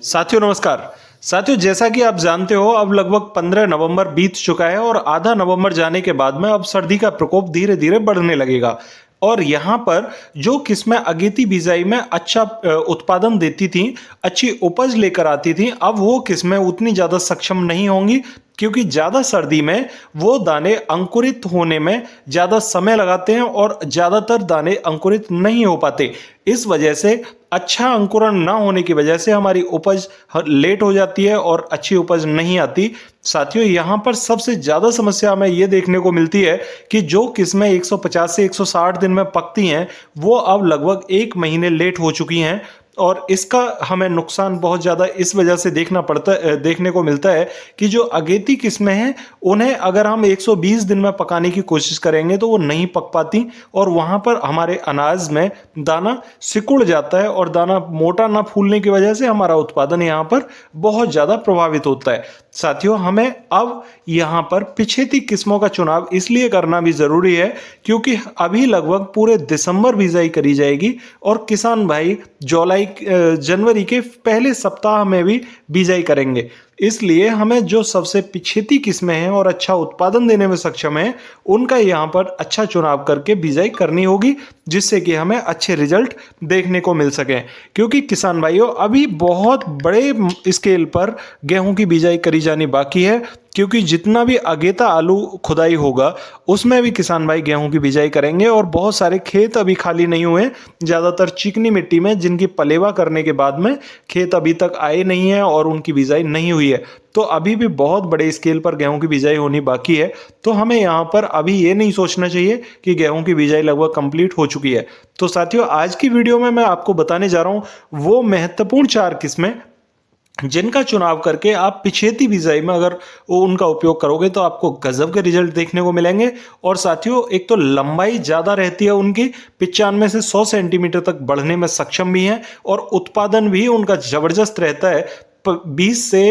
साथियों नमस्कार। साथियों जैसा कि आप जानते हो अब लगभग 15 नवंबर बीत चुका है और आधा नवंबर जाने के बाद में अब सर्दी का प्रकोप धीरे धीरे बढ़ने लगेगा। और यहाँ पर जो किस्में अगेती बिजाई में अच्छा उत्पादन देती थी, अच्छी उपज लेकर आती थी, अब वो किस्में उतनी ज़्यादा सक्षम नहीं होंगी क्योंकि ज़्यादा सर्दी में वो दाने अंकुरित होने में ज़्यादा समय लगाते हैं और ज़्यादातर दाने अंकुरित नहीं हो पाते। इस वजह से अच्छा अंकुरण ना होने की वजह से हमारी उपज लेट हो जाती है और अच्छी उपज नहीं आती। साथियों यहाँ पर सबसे ज़्यादा समस्या हमें ये देखने को मिलती है कि जो किस्में 150 से 160 दिन में पकती हैं वो अब लगभग 1 महीने लेट हो चुकी हैं। और इसका हमें नुकसान बहुत ज़्यादा इस वजह से देखने को मिलता है कि जो अगेती किस्में हैं उन्हें अगर हम 120 दिन में पकाने की कोशिश करेंगे तो वो नहीं पक पाती और वहाँ पर हमारे अनाज में दाना सिकुड़ जाता है और दाना मोटा ना फूलने की वजह से हमारा उत्पादन यहाँ पर बहुत ज़्यादा प्रभावित होता है। साथियों हमें अब यहाँ पर पिछेती किस्मों का चुनाव इसलिए करना भी ज़रूरी है क्योंकि अभी लगभग पूरे दिसंबर बिजाई करी जाएगी और किसान भाई जनवरी के पहले सप्ताह में भी बिजाई करेंगे। इसलिए हमें जो सबसे पिछेती किस्में हैं और अच्छा उत्पादन देने में सक्षम हैं उनका यहाँ पर अच्छा चुनाव करके बिजाई करनी होगी जिससे कि हमें अच्छे रिजल्ट देखने को मिल सकें। क्योंकि किसान भाइयों अभी बहुत बड़े स्केल पर गेहूं की बिजाई करी जानी बाकी है क्योंकि जितना भी अगेता आलू खुदाई होगा उसमें भी किसान भाई गेहूं की बिजाई करेंगे और बहुत सारे खेत अभी खाली नहीं हुए, ज़्यादातर चिकनी मिट्टी में जिनकी पलेवा करने के बाद में खेत अभी तक आए नहीं है और उनकी बिजाई नहीं हुई है। तो अभी भी बहुत बड़े स्केल पर गेहूं की बिजाई होनी बाकी है। तो हमें यहाँ पर अभी ये नहीं सोचना चाहिए कि गेहूं की बिजाई लगभग कंप्लीट हो चुकी है। तो साथियों आज की वीडियो में मैं आपको बताने जा रहा हूँ वो महत्वपूर्ण 4 किस्में जिनका चुनाव करके आप पिछेती बिजाई में अगर उनका उपयोग करोगे तो आपको गजब के रिजल्ट देखने को मिलेंगे। और साथियों एक तो लंबाई ज़्यादा रहती है उनकी, 95 से 100 सेंटीमीटर तक बढ़ने में सक्षम भी हैं और उत्पादन भी उनका ज़बरदस्त रहता है। 20 से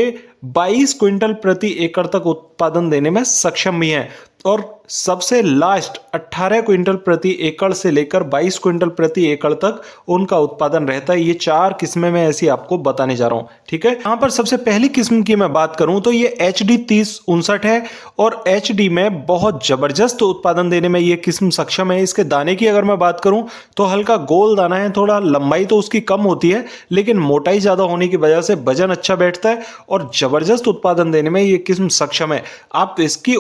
22 क्विंटल प्रति एकड़ तक उत्पादन देने में सक्षम भी हैं और सबसे लास्ट 18 क्विंटल प्रति एकड़ से लेकर 22 क्विंटल प्रति एकड़ तक उनका उत्पादन रहता है। ये 4 किस्में मैं ऐसी आपको बताने जा रहा हूं, ठीक है। यहां पर सबसे पहली किस्म की मैं बात करूं तो ये HD 3059 है और HD में बहुत जबरदस्त उत्पादन देने में ये किस्म सक्षम है। इसके दाने की अगर मैं बात करूं तो हल्का गोल दाना है, थोड़ा लंबाई तो उसकी कम होती है लेकिन मोटाई ज्यादा होने की वजह से वजन अच्छा बैठता है और जबरदस्त उत्पादन देने में ये किस्म सक्षम है। आप इसकी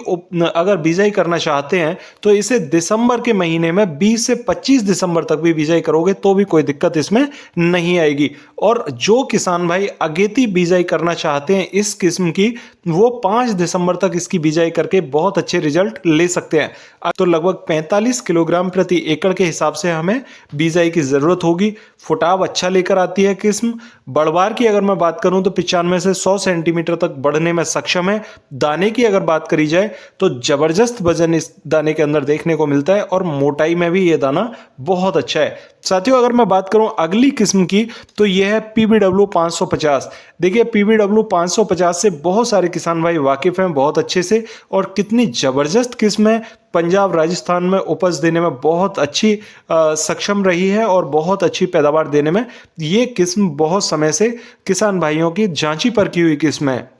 अगर बिजाई करना चाहते हैं तो इसे दिसंबर के महीने में 20 से 25 दिसंबर तक भी बिजाई करोगे तो भी कोई दिक्कत इसमें नहीं आएगी। और जो किसान भाई अगेती बिजाई करना चाहते हैं इस किस्म की वो 5 दिसंबर तक इसकी बिजाई करके बहुत अच्छे रिजल्ट ले सकते हैं। तो लगभग 45 किलोग्राम प्रति एकड़ के हिसाब से हमें बिजाई की जरूरत होगी। फुटाव अच्छा लेकर आती है किस्म। बढ़वार की अगर मैं बात करूं तो 95 से 100 सेंटीमीटर तक बढ़ने में सक्षम है। दाने की अगर बात करी जाए तो जबरदस्त वजन इस दाने के अंदर देखने को मिलता है और मोटाई में भी ये दाना बहुत अच्छा है। साथियों अगर मैं बात करूं अगली किस्म की तो यह है PBW 550। देखिए PBW 550 से बहुत सारे किसान भाई वाकिफ हैं बहुत अच्छे से और कितनी जबरदस्त किस्म है। पंजाब राजस्थान में उपज देने में बहुत अच्छी सक्षम रही है और बहुत अच्छी पैदावार देने में ये किस्म बहुत समय से किसान भाइयों की जांची परखी हुई किस्म है।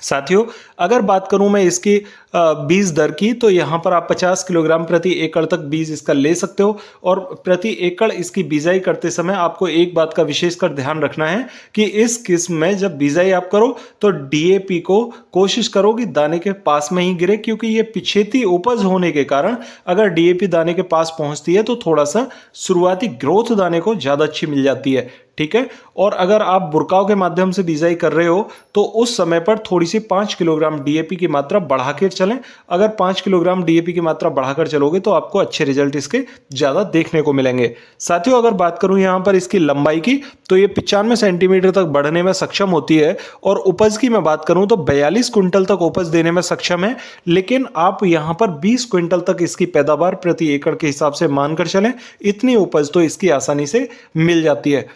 साथियों अगर बात करूं मैं इसकी बीज दर की तो यहां पर आप 50 किलोग्राम प्रति एकड़ तक बीज इसका ले सकते हो और प्रति एकड़ इसकी बिजाई करते समय आपको एक बात का विशेषकर ध्यान रखना है कि इस किस्म में जब बिजाई आप करो तो DAP को कोशिश करो कि दाने के पास में ही गिरे क्योंकि ये पिछेती उपज होने के कारण अगर DAP दाने के पास पहुंचती है तो थोड़ा सा शुरुआती ग्रोथ दाने को ज्यादा अच्छी मिल जाती है, ठीक है। और अगर आप बुरकाव के माध्यम से बिजाई कर रहे हो तो उस समय पर थोड़ी सी 5 किलोग्राम DAP की मात्रा बढ़ाकर चलें। अगर 5 किलोग्राम DAP की मात्रा बढ़ाकर चलोगे तो आपको अच्छे रिजल्ट इसके ज़्यादा देखने को मिलेंगे। साथियों अगर बात करूं यहाँ पर इसकी लंबाई की तो ये 95 सेंटीमीटर तक बढ़ने में सक्षम होती है और उपज की मैं बात करूं तो 42 क्विंटल तक उपज देने में सक्षम है। लेकिन आप यहाँ पर 20 क्विंटल तक इसकी पैदावार प्रति एकड़ के हिसाब से मानकर चलें, इतनी उपज तो इसकी आसानी से मिल जाती है।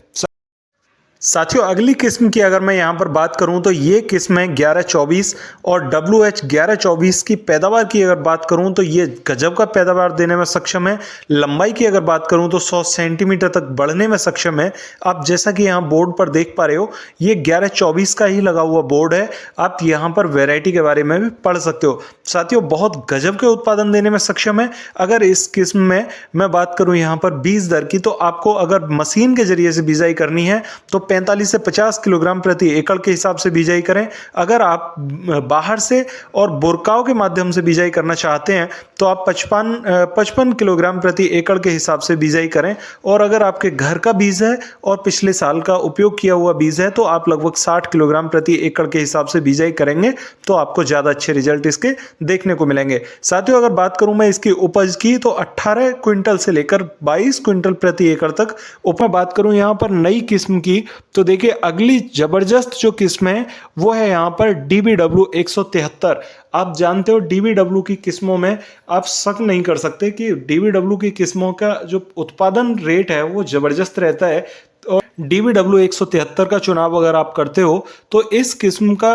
साथियों अगली किस्म की अगर मैं यहाँ पर बात करूँ तो ये किस्म है 1124 और WH 1124 की पैदावार की अगर बात करूँ तो ये गजब का पैदावार देने में सक्षम है। लंबाई की अगर बात करूँ तो 100 सेंटीमीटर तक बढ़ने में सक्षम है। आप जैसा कि यहाँ बोर्ड पर देख पा रहे हो ये 1124 का ही लगा हुआ बोर्ड है। आप यहाँ पर वैरायटी के बारे में भी पढ़ सकते हो। साथियों बहुत गजब के उत्पादन देने में सक्षम है। अगर इस किस्म में मैं बात करूँ यहाँ पर बीज दर की तो आपको अगर मशीन के जरिए से बिजाई करनी है तो 45 से 50 किलोग्राम प्रति एकड़ के हिसाब से बिजाई करें। अगर आप बाहर से और बुरकाव के माध्यम से बिजाई करना चाहते हैं तो आप 55 किलोग्राम प्रति एकड़ के हिसाब से बिजाई करें। और अगर आपके घर का बीज है और पिछले साल का उपयोग किया हुआ बीज है तो आप लगभग 60 किलोग्राम प्रति एकड़ के हिसाब से बिजाई करेंगे तो आपको ज़्यादा अच्छे रिजल्ट इसके देखने को मिलेंगे। साथियों अगर बात करूं मैं इसकी उपज की तो 18 क्विंटल से लेकर 22 क्विंटल प्रति एकड़ तक। मैं बात करूं यहाँ पर नई किस्म की तो देखिए अगली जबरदस्त जो किस्म है वो है यहाँ पर DBW 173। आप जानते हो DBW की किस्मों में आप शक नहीं कर सकते कि DBW की किस्मों का जो उत्पादन रेट है वो जबरदस्त रहता है। और DBW 173 का चुनाव अगर आप करते हो तो इस किस्म का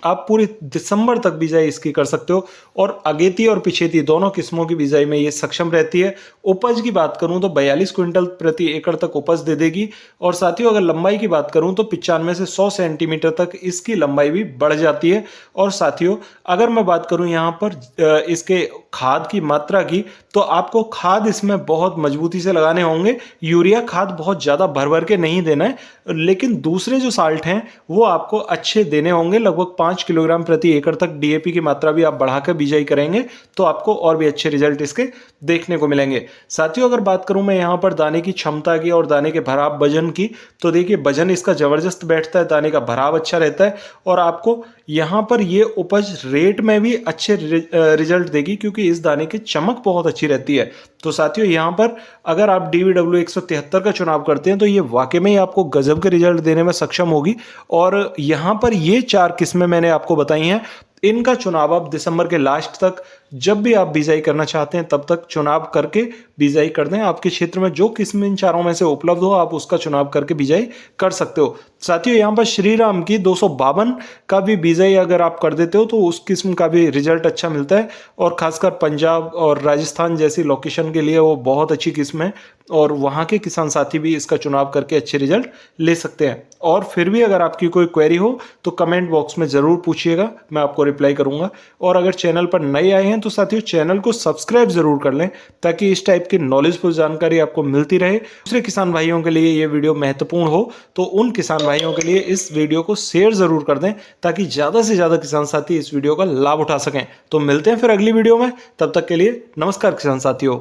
आप पूरी दिसंबर तक बिजाई इसकी कर सकते हो और अगेती और पिछेती दोनों किस्मों की बिजाई में ये सक्षम रहती है। उपज की बात करूं तो 42 क्विंटल प्रति एकड़ तक उपज दे देगी। और साथियों अगर लंबाई की बात करूं तो 95 से 100 सेंटीमीटर तक इसकी लंबाई भी बढ़ जाती है। और साथियों अगर मैं बात करूं यहाँ पर इसके खाद की मात्रा की तो आपको खाद इसमें बहुत मजबूती से लगाने होंगे। यूरिया खाद बहुत ज़्यादा भर भर के नहीं देना है, लेकिन दूसरे जो साल्ट हैं वो आपको अच्छे देने होंगे। लगभग 5 किलोग्राम प्रति एकड़ तक DAP की मात्रा भी आप बढ़ाकर बिजाई करेंगे तो आपको और भी अच्छे रिजल्ट इसके देखने को मिलेंगे। साथियों अगर बात करूं मैं यहाँ पर दाने की क्षमता की और दाने के भराव वजन की तो देखिए वजन इसका जबरदस्त बैठता है, दाने का भराव अच्छा रहता है और आपको यहाँ पर ये उपज रेट में भी अच्छे रिजल्ट देगी क्योंकि इस दाने की चमक बहुत अच्छी रहती है। तो साथियों यहाँ पर अगर आप DBW 173 का चुनाव करते हैं तो ये वाकई में ही आपको गजब के रिजल्ट देने में सक्षम होगी। और यहाँ पर ये 4 किस्में मैंने आपको बताई हैं, इनका चुनाव आप दिसंबर के लास्ट तक जब भी आप बिजाई करना चाहते हैं तब तक चुनाव करके बिजाई कर दें। आपके क्षेत्र में जो किस्म इन चारों में से उपलब्ध हो आप उसका चुनाव करके बिजाई कर सकते हो। साथियों यहाँ पर श्रीराम की 252 का भी बिजाई अगर आप कर देते हो तो उस किस्म का भी रिजल्ट अच्छा मिलता है और खासकर पंजाब और राजस्थान जैसी लोकेशन के लिए वो बहुत अच्छी किस्म है और वहाँ के किसान साथी भी इसका चुनाव करके अच्छे रिजल्ट ले सकते हैं। और फिर भी अगर आपकी कोई क्वेरी हो तो कमेंट बॉक्स में ज़रूर पूछिएगा, मैं आपको रिप्लाई करूंगा। और अगर चैनल पर नए आए हैं तो साथियों चैनल को सब्सक्राइब जरूर कर लें ताकि इस टाइप की नॉलेजफुल जानकारी आपको मिलती रहे। दूसरे किसान भाइयों के लिए ये वीडियो महत्वपूर्ण हो तो उन किसान भाइयों के लिए इस वीडियो को शेयर जरूर कर दें ताकि ज़्यादा से ज़्यादा किसान साथी इस वीडियो का लाभ उठा सकें। तो मिलते हैं फिर अगली वीडियो में, तब तक के लिए नमस्कार किसान साथियों।